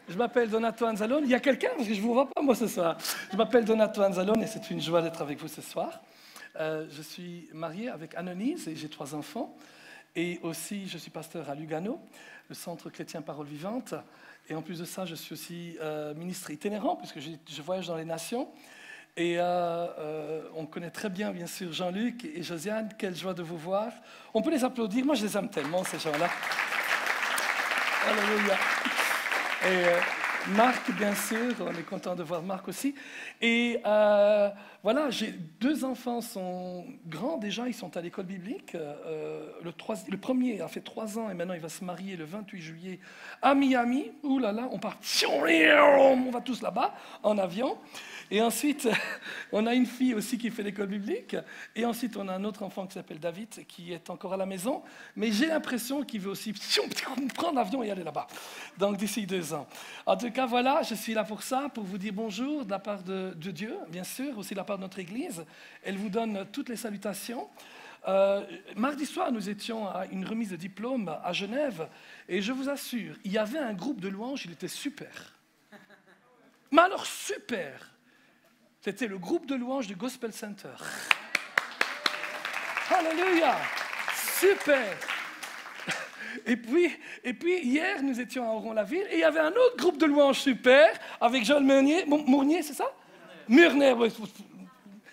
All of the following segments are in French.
Je m'appelle Donato Anzalone. Il y a quelqu'un, parce que je ne vous vois pas moi ce soir. Je m'appelle Donato Anzalone et c'est une joie d'être avec vous ce soir. Je suis marié avec Annelise et j'ai 3 enfants. Et aussi, je suis pasteur à Lugano, le Centre chrétien Parole Vivante. Et en plus de ça, je suis aussi ministre itinérant, puisque je voyage dans les nations. Et on connaît très bien sûr, Jean-Luc et Josiane. Quelle joie de vous voir. On peut les applaudir. Moi, je les aime tellement, ces gens-là. Alléluia. Et Marc, bien sûr, on est content de voir Marc aussi. Et voilà, j'ai 2 enfants, sont grands déjà, ils sont à l'école biblique. Le premier a fait 3 ans et maintenant il va se marier le 28 juillet à Miami. Ouh là là, on part, on va tous là-bas en avion. Et ensuite, on a une fille aussi qui fait l'école biblique. Et ensuite, on a un autre enfant qui s'appelle David, qui est encore à la maison. Mais j'ai l'impression qu'il veut aussi prendre l'avion et aller là-bas. Donc, d'ici 2 ans. En tout cas, voilà, je suis là pour ça, pour vous dire bonjour de la part de Dieu, bien sûr, aussi de la part de notre Église. Elle vous donne toutes les salutations. Mardi soir, nous étions à une remise de diplôme à Genève. Et je vous assure, il y avait un groupe de louanges, il était super. Mais alors, super! C'était le groupe de louanges du Gospel Center. Alléluia! Super! Et puis, hier, nous étions à Oron-la-Ville et il y avait un autre groupe de louanges super avec Joël Mournier, c'est ça? Murner, ouais. Je ne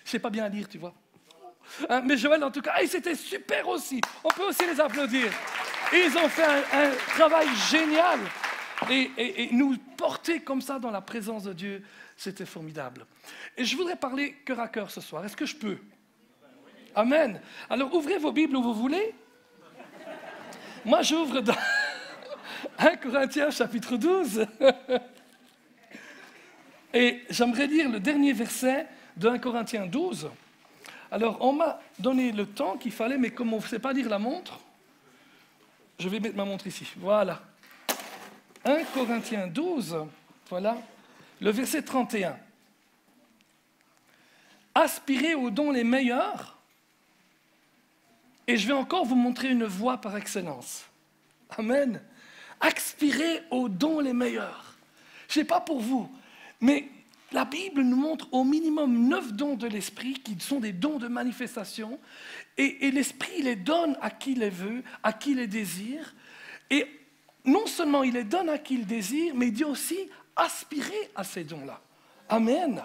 sais pas bien lire, tu vois. Mais Joël, en tout cas, et c'était super aussi. On peut aussi les applaudir. Et ils ont fait un travail génial. Et nous porter comme ça dans la présence de Dieu, c'était formidable. Et je voudrais parler cœur à cœur ce soir. Est-ce que je peux? Amen. Alors, ouvrez vos Bibles où vous voulez. Moi, j'ouvre dans 1 Corinthiens, chapitre 12. Et j'aimerais lire le dernier verset de 1 Corinthiens 12. Alors, on m'a donné le temps qu'il fallait, mais comme on ne sait pas lire la montre, je vais mettre ma montre ici. Voilà. 1 Corinthiens 12, voilà, le verset 31. Aspirez aux dons les meilleurs, et je vais encore vous montrer une voie par excellence. Amen. Aspirez aux dons les meilleurs. Je ne sais pas pour vous, mais la Bible nous montre au minimum 9 dons de l'Esprit qui sont des dons de manifestation, et l'Esprit les donne à qui les veut, à qui les désire, et non seulement il les donne à qui il désire, mais il dit aussi aspirer à ces dons-là. Amen.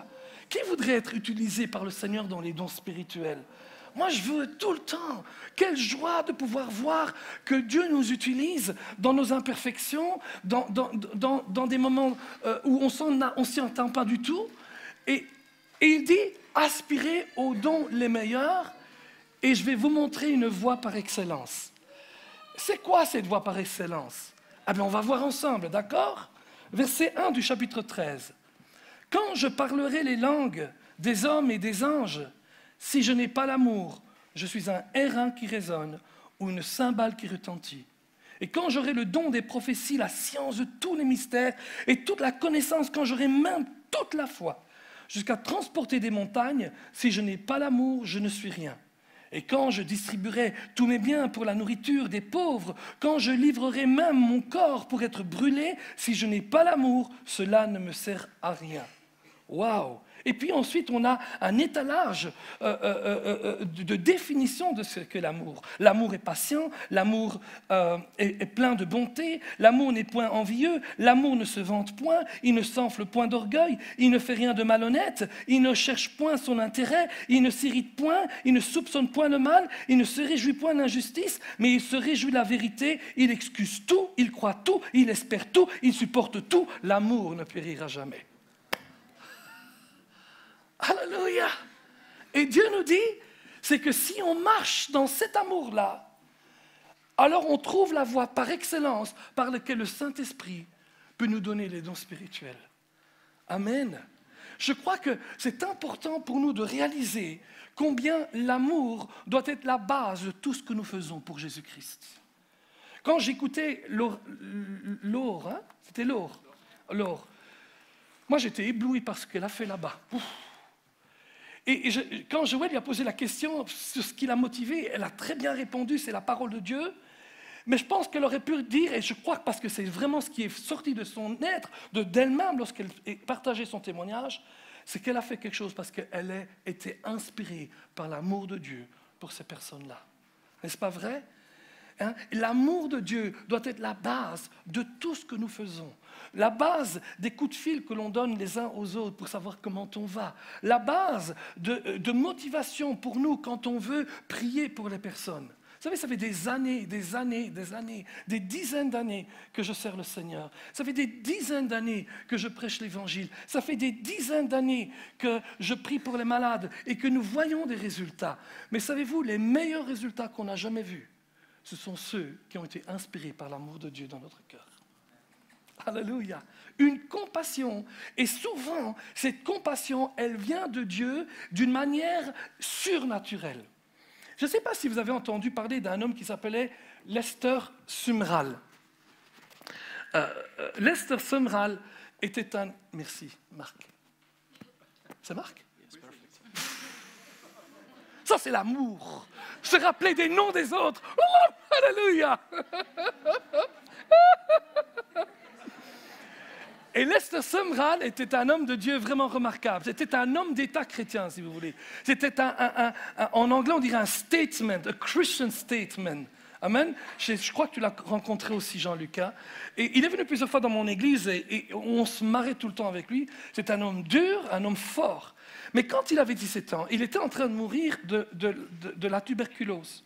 Qui voudrait être utilisé par le Seigneur dans les dons spirituels? Moi, je veux tout le temps. Quelle joie de pouvoir voir que Dieu nous utilise dans nos imperfections, dans des moments où on s'y entend pas du tout. Et il dit aspirer aux dons les meilleurs, et je vais vous montrer une voie par excellence. C'est quoi cette voie par excellence? Ah bien, on va voir ensemble, d'accord? Verset 1 du chapitre 13. « Quand je parlerai les langues des hommes et des anges, si je n'ai pas l'amour, je suis un airain qui résonne ou une cymbale qui retentit. Et quand j'aurai le don des prophéties, la science de tous les mystères et toute la connaissance, quand j'aurai même toute la foi, jusqu'à transporter des montagnes, si je n'ai pas l'amour, je ne suis rien. Et quand je distribuerai tous mes biens pour la nourriture des pauvres, quand je livrerai même mon corps pour être brûlé, si je n'ai pas l'amour, cela ne me sert à rien. » Waouh! Et puis ensuite, on a un étalage de définition de ce qu'est l'amour. L'amour est patient, l'amour est plein de bonté, l'amour n'est point envieux, l'amour ne se vante point, il ne s'enfle point d'orgueil, il ne fait rien de malhonnête, il ne cherche point son intérêt, il ne s'irrite point, il ne soupçonne point le mal, il ne se réjouit point de l'injustice, mais il se réjouit de la vérité, il excuse tout, il croit tout, il espère tout, il supporte tout, l'amour ne périra jamais. Alléluia! Et Dieu nous dit, c'est que si on marche dans cet amour-là, alors on trouve la voie par excellence par laquelle le Saint-Esprit peut nous donner les dons spirituels. Amen. Je crois que c'est important pour nous de réaliser combien l'amour doit être la base de tout ce que nous faisons pour Jésus-Christ. Quand j'écoutais Laure, hein? C'était Laure. Moi j'étais ébloui par ce qu'elle a fait là-bas. Ouf. Et quand Joël lui a posé la question sur ce qui l'a motivé, elle a très bien répondu, c'est la parole de Dieu. Mais je pense qu'elle aurait pu dire, et je crois que parce que c'est vraiment ce qui est sorti de son être, d'elle-même, lorsqu'elle partageait son témoignage, c'est qu'elle a fait quelque chose parce qu'elle a été inspirée par l'amour de Dieu pour ces personnes-là. N'est-ce pas vrai? Hein? L'amour de Dieu doit être la base de tout ce que nous faisons. La base des coups de fil que l'on donne les uns aux autres pour savoir comment on va. La base de motivation pour nous quand on veut prier pour les personnes. Vous savez, ça fait des années, des dizaines d'années que je sers le Seigneur. Ça fait des dizaines d'années que je prêche l'Évangile. Ça fait des dizaines d'années que je prie pour les malades et que nous voyons des résultats. Mais savez-vous, les meilleurs résultats qu'on n'a jamais vus, ce sont ceux qui ont été inspirés par l'amour de Dieu dans notre cœur. Alléluia. Une compassion. Et souvent, cette compassion, elle vient de Dieu d'une manière surnaturelle. Je ne sais pas si vous avez entendu parler d'un homme qui s'appelait Lester Sumrall. Lester Sumrall était un... Merci, Marc. C'est Marc? Ça, c'est l'amour. Se rappeler des noms des autres. Oh, alléluia. Et Lester Sumrall était un homme de Dieu vraiment remarquable. C'était un homme d'État chrétien, si vous voulez. C'était en anglais, on dirait un statement, a Christian statement. Amen. Je crois que tu l'as rencontré aussi, Jean-Lucas. Et il est venu plusieurs fois dans mon église et on se marrait tout le temps avec lui. C'est un homme dur, un homme fort. Mais quand il avait 17 ans, il était en train de mourir de la tuberculose.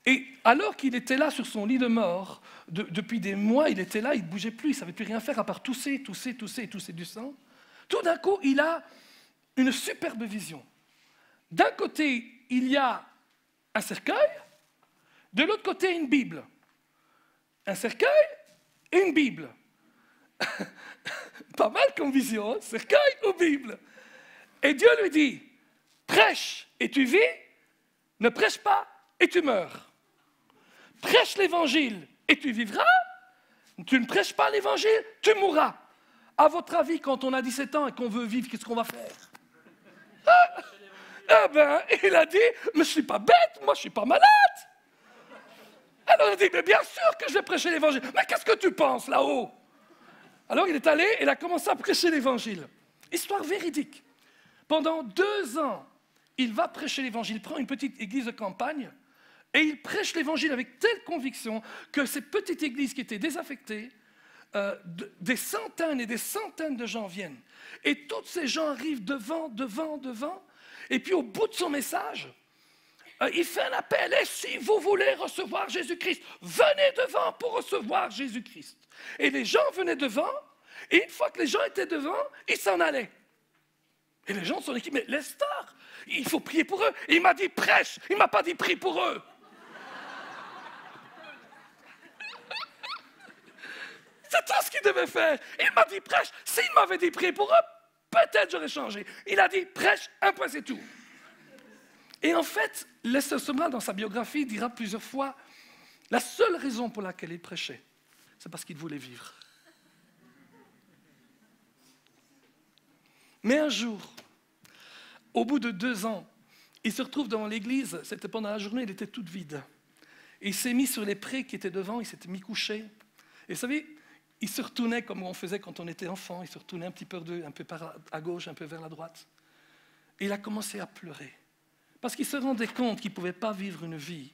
Et alors qu'il était là sur son lit de mort, depuis des mois, il était là, il ne bougeait plus, il ne savait plus rien faire à part tousser et tousser du sang. Tout d'un coup, il a une superbe vision. D'un côté, il y a un cercueil, de l'autre côté, une Bible. Un cercueil et une Bible. Pas mal comme vision, hein? Cercueil ou Bible. Et Dieu lui dit, prêche et tu vis, ne prêche pas et tu meurs. Prêche l'évangile et tu vivras. Tu ne prêches pas l'évangile, tu mourras. À votre avis, quand on a 17 ans et qu'on veut vivre, qu'est-ce qu'on va faire? Il a dit, mais je ne suis pas bête, moi je ne suis pas malade. Alors il a dit, mais bien sûr que je vais prêcher l'évangile. Mais qu'est-ce que tu penses là-haut? Alors il est allé et il a commencé à prêcher l'évangile. Histoire véridique. Pendant 2 ans, il va prêcher l'évangile. Il prend une petite église de campagne. Et il prêche l'évangile avec telle conviction que ces petites églises qui étaient désaffectées, des centaines et des centaines de gens viennent. Et tous ces gens arrivent devant. Et puis au bout de son message, il fait un appel. Et si vous voulez recevoir Jésus-Christ, venez devant pour recevoir Jésus-Christ. Et les gens venaient devant. Et une fois que les gens étaient devant, ils s'en allaient. Et les gens de son équipe, mais Lester, il faut prier pour eux. Et il m'a dit prêche, il ne m'a pas dit prie pour eux. C'est tout ce qu'il devait faire. Il m'a dit prêche. S'il m'avait dit prier pour eux, peut-être j'aurais changé. Il a dit prêche, un point c'est tout. Et en fait, Lester Sumrall, dans sa biographie, dira plusieurs fois, la seule raison pour laquelle il prêchait, c'est parce qu'il voulait vivre. Mais un jour, au bout de 2 ans, il se retrouve dans l'église, c'était pendant la journée, elle était toute vide. Et il s'est mis sur les prés qui étaient devant, il s'était mis couché. Et vous savez, il se retournait comme on faisait quand on était enfant, il se retournait un petit peu à gauche, un peu vers la droite. Et il a commencé à pleurer. Parce qu'il se rendait compte qu'il ne pouvait pas vivre une vie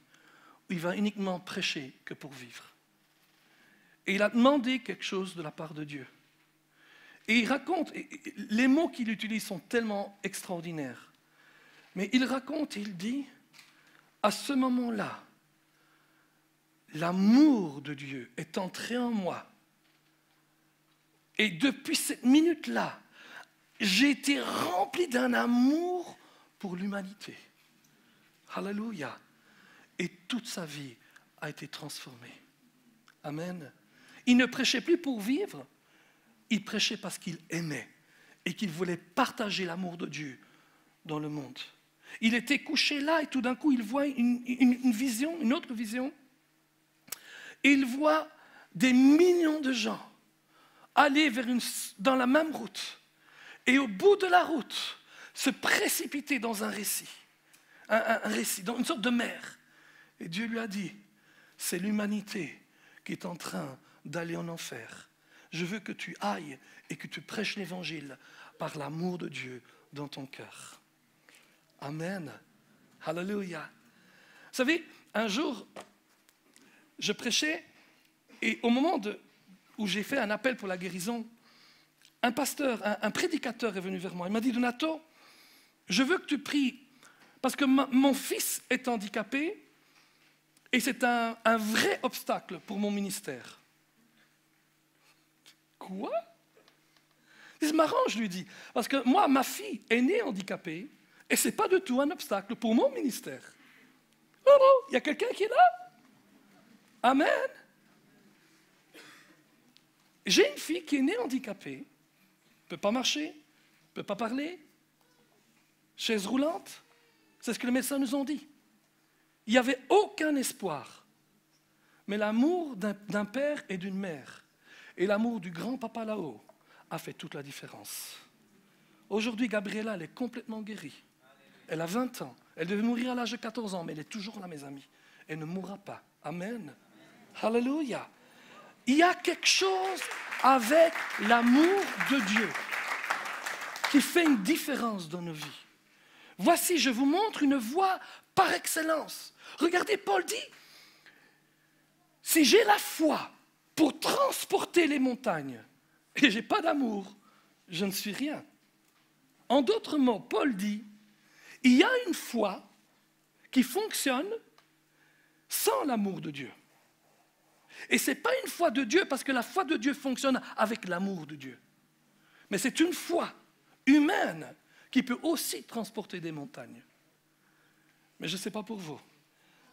où il va uniquement prêcher que pour vivre. Et il a demandé quelque chose de la part de Dieu. Et il raconte, les mots qu'il utilise sont tellement extraordinaires. Mais il raconte et il dit, à ce moment-là, l'amour de Dieu est entré en moi. Et depuis cette minute-là, j'ai été rempli d'un amour pour l'humanité. Alléluia. Et toute sa vie a été transformée. Amen. Il ne prêchait plus pour vivre, il prêchait parce qu'il aimait et qu'il voulait partager l'amour de Dieu dans le monde. Il était couché là et tout d'un coup, il voit une vision, une autre vision. Et il voit des millions de gens aller dans la même route. Et au bout de la route, se précipiter dans un récit, dans une sorte de mer. Et Dieu lui a dit, c'est l'humanité qui est en train d'aller en enfer. Je veux que tu ailles et que tu prêches l'évangile par l'amour de Dieu dans ton cœur. Amen. Alléluia. Vous savez, un jour, je prêchais et au moment où j'ai fait un appel pour la guérison, un pasteur, un prédicateur est venu vers moi. Il m'a dit, Donato, je veux que tu pries parce que mon fils est handicapé et c'est un vrai obstacle pour mon ministère. Quoi? C'est marrant, je lui dis, parce que moi, ma fille est née handicapée et ce n'est pas du tout un obstacle pour mon ministère. Oh non, il y a quelqu'un qui est là? Amen. J'ai une fille qui est née handicapée, ne peut pas marcher, ne peut pas parler, chaise roulante, c'est ce que les médecins nous ont dit. Il n'y avait aucun espoir. Mais l'amour d'un père et d'une mère et l'amour du grand-papa là-haut a fait toute la différence. Aujourd'hui, Gabriella, elle est complètement guérie. Elle a 20 ans. Elle devait mourir à l'âge de 14 ans, mais elle est toujours là, mes amis. Elle ne mourra pas. Amen. Alléluia. Il y a quelque chose avec l'amour de Dieu qui fait une différence dans nos vies. Voici, je vous montre une voie par excellence. Regardez, Paul dit, si j'ai la foi pour transporter les montagnes et je n'ai pas d'amour, je ne suis rien. En d'autres mots, Paul dit, il y a une foi qui fonctionne sans l'amour de Dieu. Et ce n'est pas une foi de Dieu parce que la foi de Dieu fonctionne avec l'amour de Dieu. Mais c'est une foi humaine qui peut aussi transporter des montagnes. Mais je ne sais pas pour vous.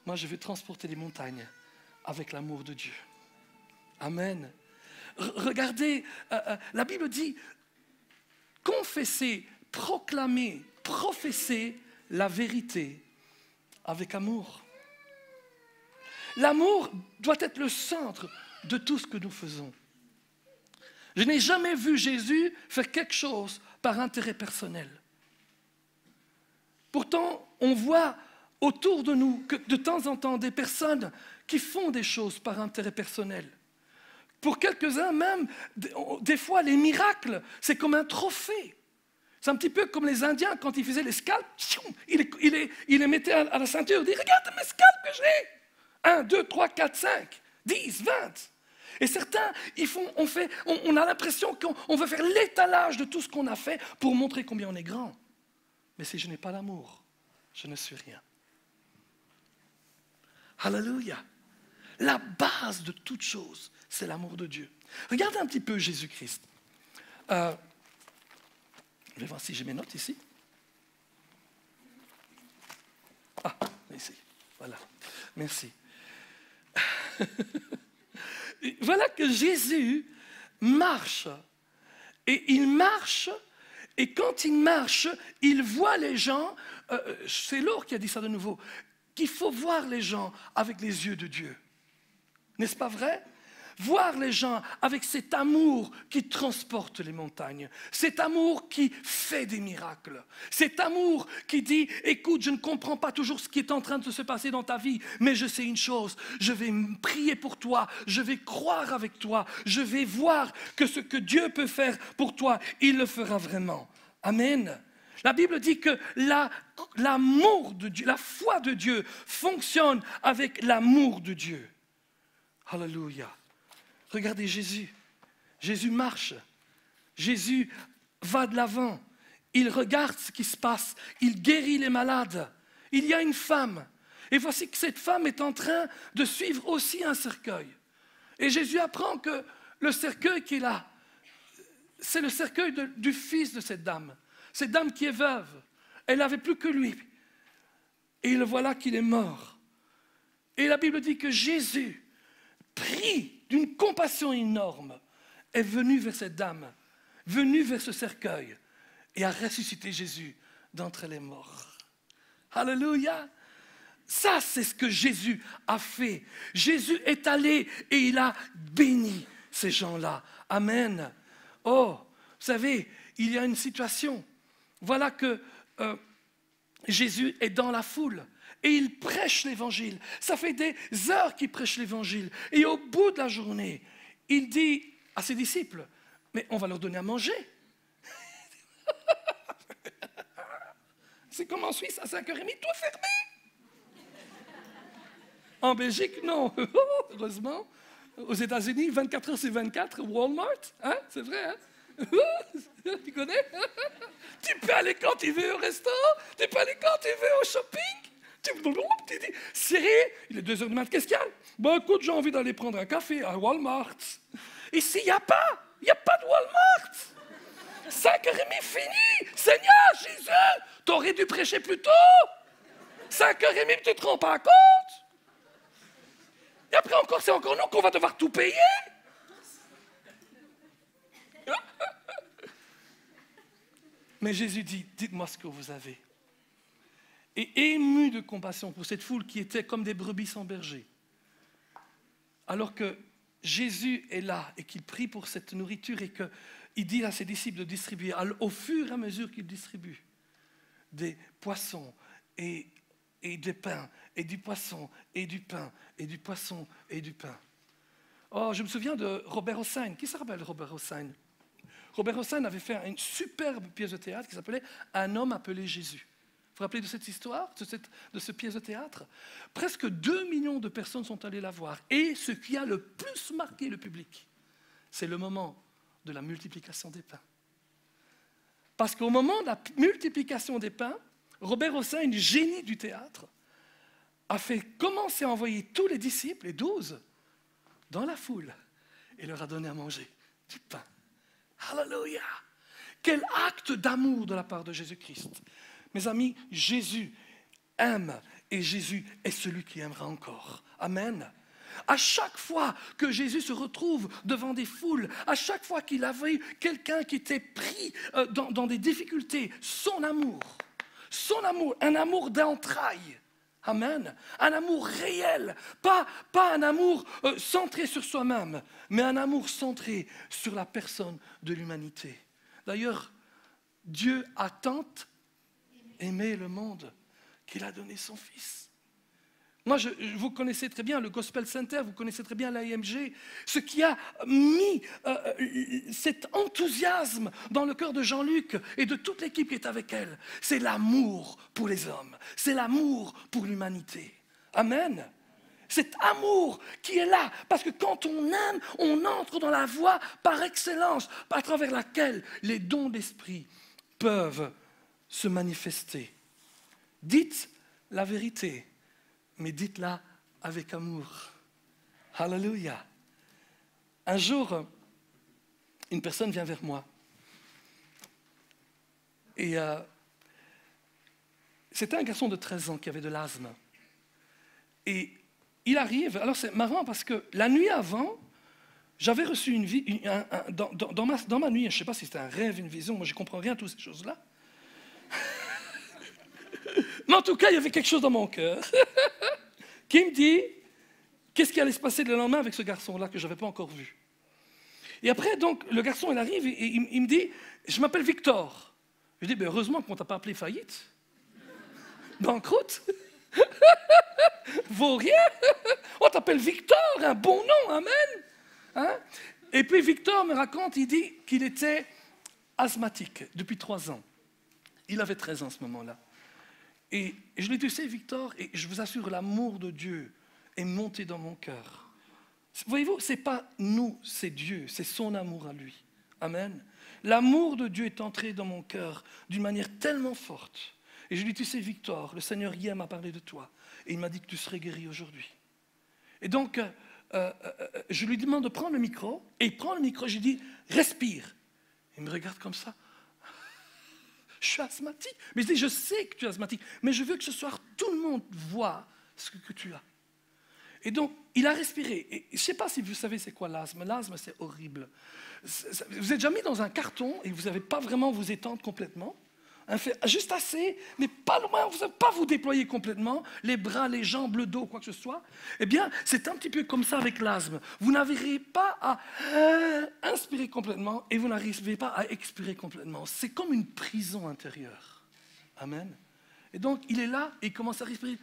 Moi, je vais transporter des montagnes avec l'amour de Dieu. Amen. Regardez, la Bible dit, confessez, proclamez, professez la vérité avec amour. L'amour doit être le centre de tout ce que nous faisons. Je n'ai jamais vu Jésus faire quelque chose par intérêt personnel. Pourtant, on voit autour de nous que de temps en temps des personnes qui font des choses par intérêt personnel. Pour quelques-uns même, des fois les miracles, c'est comme un trophée. C'est un petit peu comme les Indiens quand ils faisaient les scalps, ils les mettaient à la ceinture, ils disaient « Regarde mes scalps que j'ai !» 1, 2, 3, 4, 5, 10, 20. Et certains, on a l'impression qu'on veut faire l'étalage de tout ce qu'on a fait pour montrer combien on est grand. Mais si je n'ai pas l'amour, je ne suis rien. Alléluia. La base de toute chose, c'est l'amour de Dieu. Regardez un petit peu Jésus-Christ. Je vais voir si j'ai mes notes ici. Ah, ici. Voilà. Merci. Voilà que Jésus marche. Et il marche, et quand il marche, il voit les gens, c'est Laure qui a dit ça de nouveau, qu'il faut voir les gens avec les yeux de Dieu. N'est-ce pas vrai? Voir les gens avec cet amour qui transporte les montagnes, cet amour qui fait des miracles, cet amour qui dit, écoute, je ne comprends pas toujours ce qui est en train de se passer dans ta vie, mais je sais une chose, je vais prier pour toi, je vais croire avec toi, je vais voir que ce que Dieu peut faire pour toi, il le fera vraiment. Amen. La Bible dit que l'amour de Dieu, la foi de Dieu fonctionne avec l'amour de Dieu. Alléluia. Regardez Jésus. Jésus marche. Jésus va de l'avant. Il regarde ce qui se passe. Il guérit les malades. Il y a une femme. Et voici que cette femme est en train de suivre aussi un cercueil. Et Jésus apprend que le cercueil qui est là, c'est le cercueil du fils de cette dame. Cette dame qui est veuve. Elle n'avait plus que lui. Et le voilà qu'il est mort. Et la Bible dit que Jésus, pris d'une compassion énorme, est venu vers cette dame, venu vers ce cercueil et a ressuscité Jésus d'entre les morts. Alléluia! Ça, c'est ce que Jésus a fait. Jésus est allé et il a béni ces gens-là. Amen. Oh, vous savez, il y a une situation. Voilà que Jésus est dans la foule Et il prêche l'évangile. Ça fait des heures qu'il prêche l'évangile. Et au bout de la journée, il dit à ses disciples, mais on va leur donner à manger. C'est comme en Suisse, à 5h30, tout est fermé. En Belgique, non. Heureusement. Aux États-Unis, 24 heures sur 24, Walmart. Hein? C'est vrai, hein? Tu connais? Tu peux aller quand tu veux au restaurant, tu peux aller quand tu veux au shopping. Tu dis, Siri, il est 2h du matin, qu'est-ce qu'il y a? Bon, écoute, j'ai envie d'aller prendre un café à Walmart. Ici, il n'y a pas de Walmart. 5h30 fini. Seigneur Jésus, t'aurais dû prêcher plus tôt. 5h30, tu ne te rends pas compte. Et après encore, c'est encore nous qu'on va devoir tout payer. Mais Jésus dit, dites-moi ce que vous avez. Et ému de compassion pour cette foule qui était comme des brebis sans berger, alors que Jésus est là et qu'il prie pour cette nourriture et qu'il dit à ses disciples de distribuer, au fur et à mesure qu'il distribue des poissons et des pains, et du poisson, et du pain, et du poisson, et du pain. Oh, je me souviens de Robert Hossein. Qui se rappelle de Robert Hossein? Robert Hossein avait fait une superbe pièce de théâtre qui s'appelait « Un homme appelé Jésus ». Vous vous rappelez de cette histoire, de cette pièce de théâtre? Presque 2 millions de personnes sont allées la voir. Et ce qui a le plus marqué le public, c'est le moment de la multiplication des pains. Parce qu'au moment de la multiplication des pains, Robert Hossein, génie du théâtre, a fait commencer à envoyer tous les disciples, les 12, dans la foule et leur a donné à manger du pain. Alléluia! Quel acte d'amour de la part de Jésus-Christ. Mes amis, Jésus aime et Jésus est celui qui aimera encore. Amen. À chaque fois que Jésus se retrouve devant des foules, à chaque fois qu'il avait quelqu'un qui était pris dans des difficultés, son amour, un amour d'entrailles. Amen. Un amour réel, pas un amour centré sur soi-même, mais un amour centré sur la personne de l'humanité. D'ailleurs, Dieu a tant aimé le monde qu'il a donné son Fils. Moi, vous connaissez très bien le Gospel Center, vous connaissez très bien l'AMG. Ce qui a mis cet enthousiasme dans le cœur de Jean-Luc et de toute l'équipe qui est avec elle, c'est l'amour pour les hommes, c'est l'amour pour l'humanité. Amen. Cet amour qui est là, parce que quand on aime, on entre dans la voie par excellence, à travers laquelle les dons d'esprit peuvent se manifester. Dites la vérité, mais dites-la avec amour. Alléluia. Un jour, une personne vient vers moi. Et c'était un garçon de 13 ans qui avait de l'asthme. Et il arrive, alors c'est marrant parce que la nuit avant, j'avais reçu dans ma nuit, je ne sais pas si c'était un rêve, une vision, moi je ne comprends rien à toutes ces choses-là. Mais en tout cas, il y avait quelque chose dans mon cœur qui me dit qu'est-ce qui allait se passer le lendemain avec ce garçon-là que je n'avais pas encore vu. Et après, donc, le garçon, il arrive et il me dit, je m'appelle Victor. Je dis, ben, heureusement qu'on ne t'a pas appelé faillite. Banqueroute. Vaut rien. On t'appelle Victor, un bon nom, amen. Hein? Et puis Victor me raconte, il dit qu'il était asthmatique depuis 3 ans. Il avait 13 ans à ce moment-là. Et je lui ai dit, tu sais, Victor, et je vous assure, l'amour de Dieu est monté dans mon cœur. Voyez-vous, ce n'est pas nous, c'est Dieu, c'est son amour à lui. Amen. L'amour de Dieu est entré dans mon cœur d'une manière tellement forte. Et je lui ai dit, tu sais, Victor, le Seigneur hier m'a parlé de toi. Et il m'a dit que tu serais guéri aujourd'hui. Et donc, je lui demande de prendre le micro. Et il prend le micro, je lui dis, respire. Il me regarde comme ça. Je suis asthmatique. Mais je dis, je sais que tu es asthmatique, mais je veux que ce soir, tout le monde voit ce que tu as. Et donc, il a respiré. Et je ne sais pas si vous savez c'est quoi l'asthme. L'asthme, c'est horrible. Vous êtes déjà mis dans un carton et vous n'avez pas vraiment vous étendre complètement. Juste assez, mais pas loin, vous n'avez pas vous déployer complètement, les bras, les jambes, le dos, quoi que ce soit. Eh bien, c'est un petit peu comme ça avec l'asthme. Vous n'arrivez pas à inspirer complètement et vous n'arrivez pas à expirer complètement. C'est comme une prison intérieure. Amen. Et donc, il est là et il commence à respirer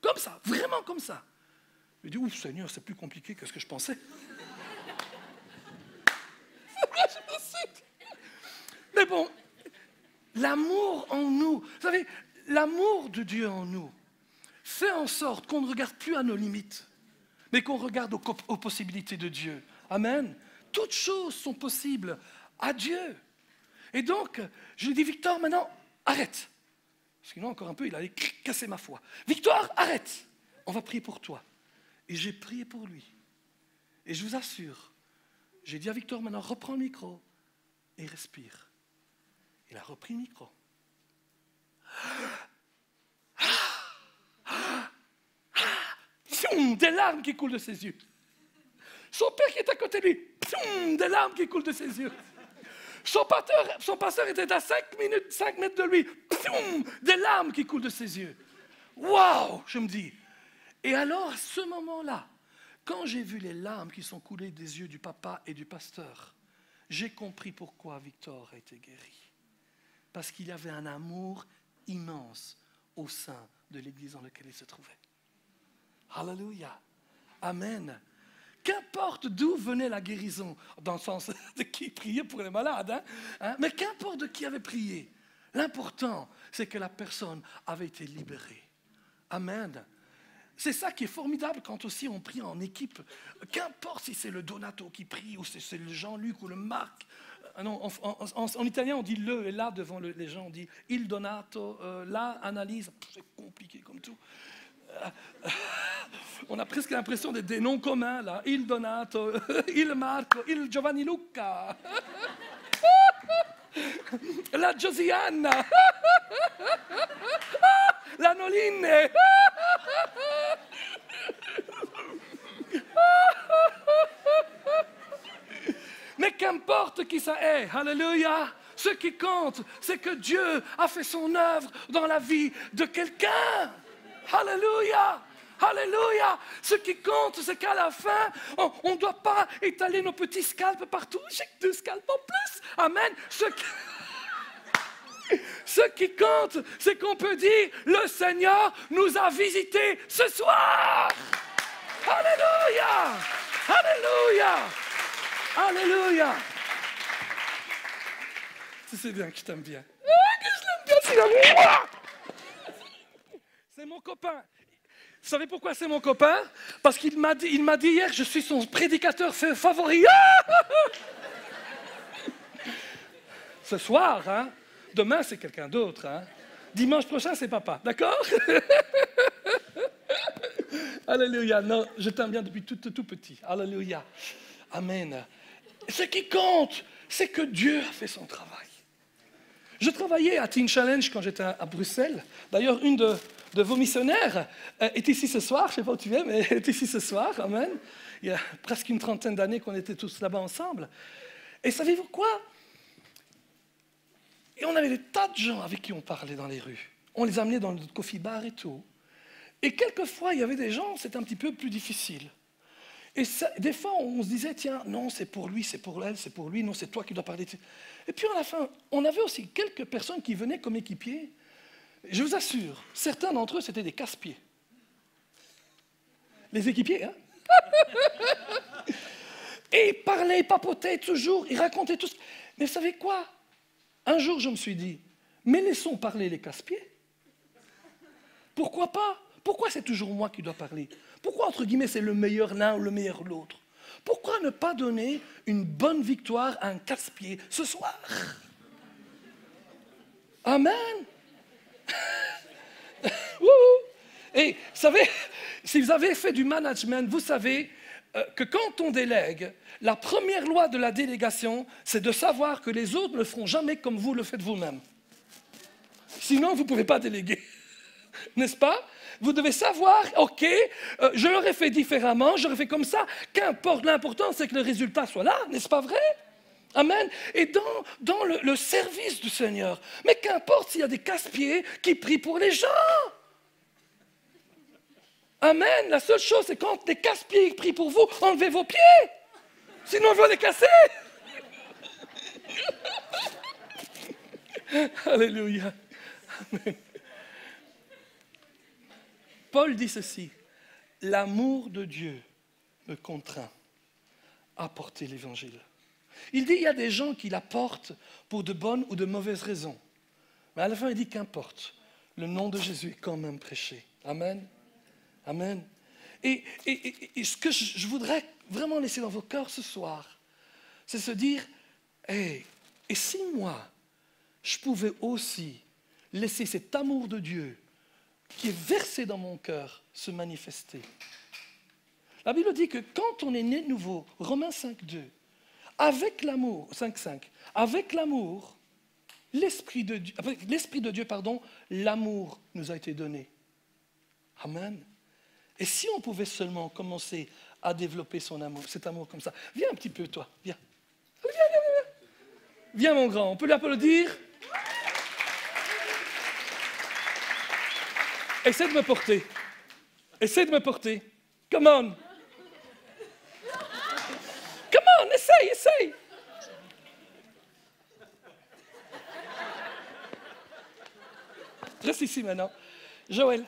Comme ça, vraiment comme ça. Je dis, ouf, Seigneur, c'est plus compliqué que ce que je pensais. Mais bon, l'amour en nous, vous savez, l'amour de Dieu en nous fait en sorte qu'on ne regarde plus à nos limites, mais qu'on regarde aux possibilités de Dieu. Amen. Toutes choses sont possibles à Dieu. Et donc, je lui dis, Victor, maintenant, arrête. Sinon, encore un peu, il allait casser ma foi. Victor, arrête. On va prier pour toi. Et j'ai prié pour lui. Et je vous assure, j'ai dit à Victor, maintenant, reprends le micro et respire. Il a repris le micro. Des larmes qui coulent de ses yeux. Son père qui est à côté de lui, des larmes qui coulent de ses yeux. Son pasteur était à 5 mètres de lui, des larmes qui coulent de ses yeux. Waouh, je me dis. Et alors, à ce moment-là, quand j'ai vu les larmes qui sont coulées des yeux du papa et du pasteur, j'ai compris pourquoi Victor a été guéri. Parce qu'il y avait un amour immense au sein de l'église dans laquelle il se trouvait. Alléluia. Amen. Qu'importe d'où venait la guérison, dans le sens de qui priait pour les malades, mais qu'importe de qui avait prié, l'important, c'est que la personne avait été libérée. Amen. C'est ça qui est formidable quand aussi on prie en équipe. Qu'importe si c'est le Donato qui prie, ou c'est le Jean-Luc ou le Marc. Non, en italien, on dit le, et là, devant les gens, on dit il Donato, la analyse. C'est compliqué comme tout. On a presque l'impression d'être des noms communs, là. Il Donato, il Marco, il Giovanni Luca, la Josiana, la Noline. Mais qu'importe qui ça est, alléluia, ce qui compte, c'est que Dieu a fait son œuvre dans la vie de quelqu'un. Alléluia, alléluia. Ce qui compte, c'est qu'à la fin, on ne doit pas étaler nos petits scalpes partout. J'ai que 2 scalpes en plus. Amen. Ce qui compte, c'est qu'on peut dire, le Seigneur nous a visités ce soir. Alléluia, alléluia, alléluia. Tu sais bien que je t'aime bien. Que je l'aime bien, c'est mon copain. Vous savez pourquoi c'est mon copain? Parce qu'il m'a dit hier, je suis son prédicateur favori. Ce soir, hein? Demain, c'est quelqu'un d'autre. Hein? Dimanche prochain, c'est papa. D'accord? Alléluia. Non, je t'aime bien depuis tout petit. Alléluia. Amen. Ce qui compte, c'est que Dieu a fait son travail. Je travaillais à Teen Challenge quand j'étais à Bruxelles. D'ailleurs, une de vos missionnaires est ici ce soir. Je ne sais pas où tu es, mais elle est ici ce soir. Amen. Il y a presque une 30aine d'années qu'on était tous là-bas ensemble. Et savez-vous quoi? Et on avait des tas de gens avec qui on parlait dans les rues. On les amenait dans le coffee bar et tout. Et quelquefois, il y avait des gens, c'était un petit peu plus difficile. Et ça, des fois, on se disait, tiens, non, c'est pour lui, c'est pour elle, c'est pour lui, non, c'est toi qui dois parler. Et puis, à la fin, on avait aussi quelques personnes qui venaient comme équipiers. Je vous assure, certains d'entre eux, c'était des casse-pieds. Les équipiers, hein? Et ils parlaient, ils papotaient toujours, ils racontaient tout. Mais vous savez quoi? Un jour, je me suis dit, mais laissons parler les casse-pieds. Pourquoi pas? Pourquoi c'est toujours moi qui dois parler? Pourquoi, entre guillemets, c'est le meilleur l'un ou le meilleur l'autre? Pourquoi ne pas donner une bonne victoire à un casse-pied ce soir? Amen. Et vous savez, si vous avez fait du management, vous savez que quand on délègue, la première loi de la délégation, c'est de savoir que les autres ne le feront jamais comme vous le faites vous-même. Sinon, vous ne pouvez pas déléguer. N'est-ce pas? Vous devez savoir, ok, je l'aurais fait différemment, j'aurais fait comme ça. Qu'importe, l'important, c'est que le résultat soit là, n'est-ce pas vrai? Amen. Et dans le service du Seigneur, mais qu'importe s'il y a des casse-pieds qui prient pour les gens. Amen. La seule chose, c'est quand des casse-pieds prient pour vous, enlevez vos pieds. Sinon, on va les casser. Alléluia. Amen. Paul dit ceci, l'amour de Dieu me contraint à porter l'évangile. Il dit, il y a des gens qui la portent pour de bonnes ou de mauvaises raisons. Mais à la fin, il dit, qu'importe, le nom de Jésus est quand même prêché. Amen. Amen. Et ce que je voudrais vraiment laisser dans vos cœurs ce soir, c'est se dire, hey, et si moi, je pouvais aussi laisser cet amour de Dieu qui est versé dans mon cœur se manifester. La Bible dit que quand on est né de nouveau, Romains 5.2, avec l'amour, 5.5, avec l'amour, l'Esprit de Dieu, l'amour nous a été donné. Amen. Et si on pouvait seulement commencer à développer son amour, cet amour comme ça. Viens un petit peu, toi, viens. Viens, mon grand, on peut l'applaudir. Essaie de me porter. Essaie de me porter. Come on. Come on, essaye. Reste ici maintenant. Joël.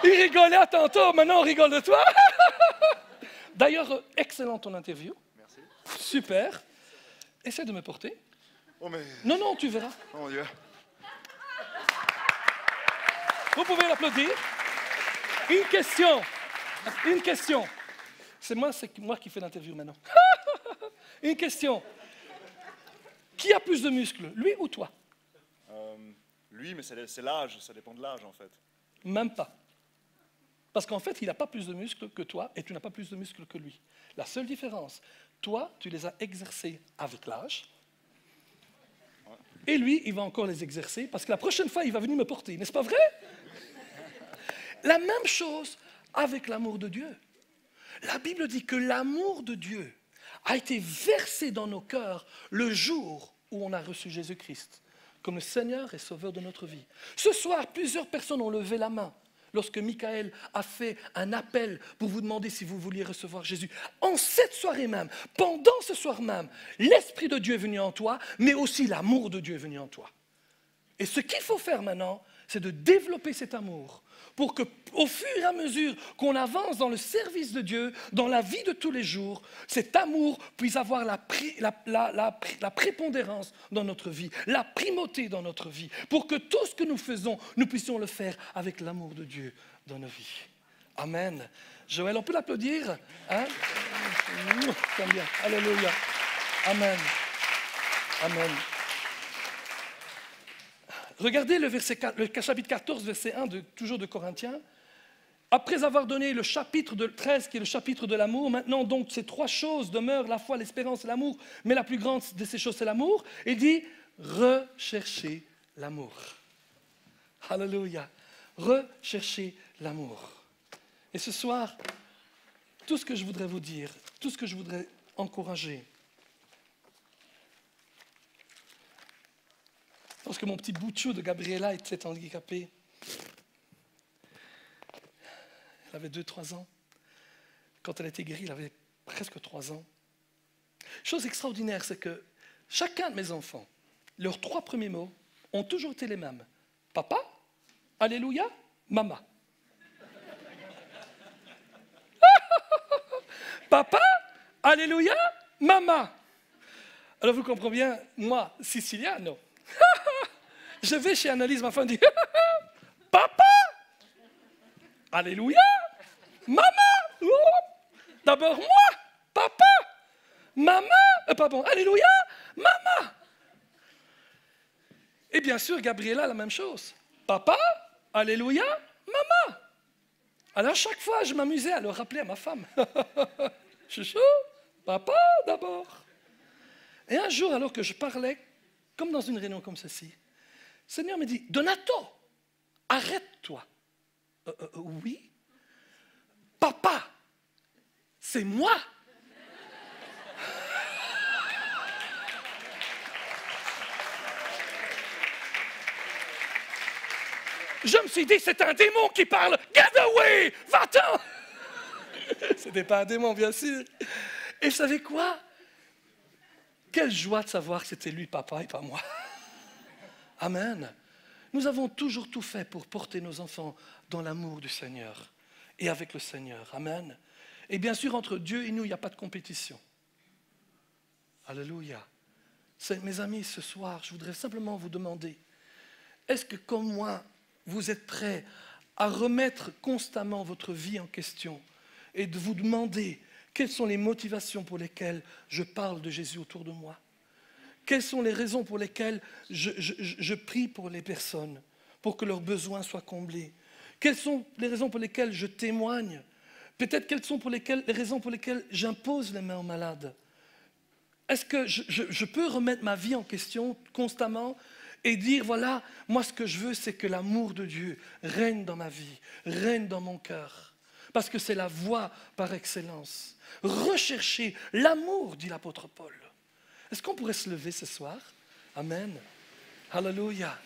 Il rigolait à tantôt, maintenant on rigole de toi. D'ailleurs, excellent ton interview. Merci. Super. Essaie de me porter. Oh mais... Non, tu verras. Oh mon Dieu. Vous pouvez l'applaudir. Une question. C'est moi qui fais l'interview maintenant. Une question. Qui a plus de muscles, lui ou toi? Lui, mais c'est l'âge, ça dépend de l'âge en fait. Même pas. Parce qu'en fait, il n'a pas plus de muscles que toi et tu n'as pas plus de muscles que lui. La seule différence, toi, tu les as exercés avec l'âge. Et lui, il va encore les exercer parce que la prochaine fois, il va venir me porter. N'est-ce pas vrai? La même chose avec l'amour de Dieu. La Bible dit que l'amour de Dieu a été versé dans nos cœurs le jour où on a reçu Jésus-Christ comme le Seigneur et Sauveur de notre vie. Ce soir, plusieurs personnes ont levé la main lorsque Michael a fait un appel pour vous demander si vous vouliez recevoir Jésus. En cette soirée même, pendant ce soir même, l'Esprit de Dieu est venu en toi, mais aussi l'amour de Dieu est venu en toi. Et ce qu'il faut faire maintenant, c'est de développer cet amour pour qu'au fur et à mesure qu'on avance dans le service de Dieu, dans la vie de tous les jours, cet amour puisse avoir la prépondérance dans notre vie, la primauté dans notre vie, pour que tout ce que nous faisons, nous puissions le faire avec l'amour de Dieu dans nos vies. Amen. Joël, on peut l'applaudir, hein? Comme bien. Alléluia. Amen. Amen. Regardez le chapitre 14, verset 1, toujours de Corinthiens. Après avoir donné le chapitre 13, qui est le chapitre de l'amour, maintenant donc ces trois choses demeurent, la foi, l'espérance et l'amour, mais la plus grande de ces choses, c'est l'amour. Il dit, recherchez l'amour. Alléluia. Recherchez l'amour. Et ce soir, tout ce que je voudrais vous dire, tout ce que je voudrais encourager, parce que mon petit boutchou de Gabriela était handicapée. Elle avait 2-3 ans. Quand elle était guérie, elle avait presque 3 ans. Chose extraordinaire, c'est que chacun de mes enfants, leurs 3 premiers mots ont toujours été les mêmes. Papa, alléluia, maman. Papa, alléluia, maman. Alors vous comprenez bien, moi, siciliano, je vais chez Annalise, ma femme dit papa, alléluia, maman. D'abord moi, papa, maman, pardon, alléluia, maman. Et bien sûr, Gabriela, la même chose. Papa, alléluia, maman. Alors chaque fois, je m'amusais à le rappeler à ma femme. Chouchou, papa d'abord. Et un jour, alors que je parlais, comme dans une réunion comme ceci, le Seigneur me dit, Donato, arrête-toi. Oui. Papa, c'est moi. Je me suis dit, c'est un démon qui parle. Get away, va-t'en. C'était pas un démon, bien sûr. Et vous savez quoi? Quelle joie de savoir que c'était lui, papa, et pas moi. Amen. Nous avons toujours tout fait pour porter nos enfants dans l'amour du Seigneur et avec le Seigneur. Amen. Et bien sûr, entre Dieu et nous, il n'y a pas de compétition. Alléluia. Mes amis, ce soir, je voudrais simplement vous demander, est-ce que comme moi, vous êtes prêts à remettre constamment votre vie en question et de vous demander quelles sont les motivations pour lesquelles je parle de Jésus autour de moi? Quelles sont les raisons pour lesquelles je prie pour les personnes, pour que leurs besoins soient comblés? Quelles sont les raisons pour lesquelles je témoigne? Peut-être quelles sont les raisons pour lesquelles j'impose les mains aux malades? Est-ce que je peux remettre ma vie en question constamment et dire, voilà, moi ce que je veux, c'est que l'amour de Dieu règne dans ma vie, règne dans mon cœur. Parce que c'est la voie par excellence. Recherchez l'amour, dit l'apôtre Paul. Est-ce qu'on pourrait se lever ce soir? Amen. Alléluia.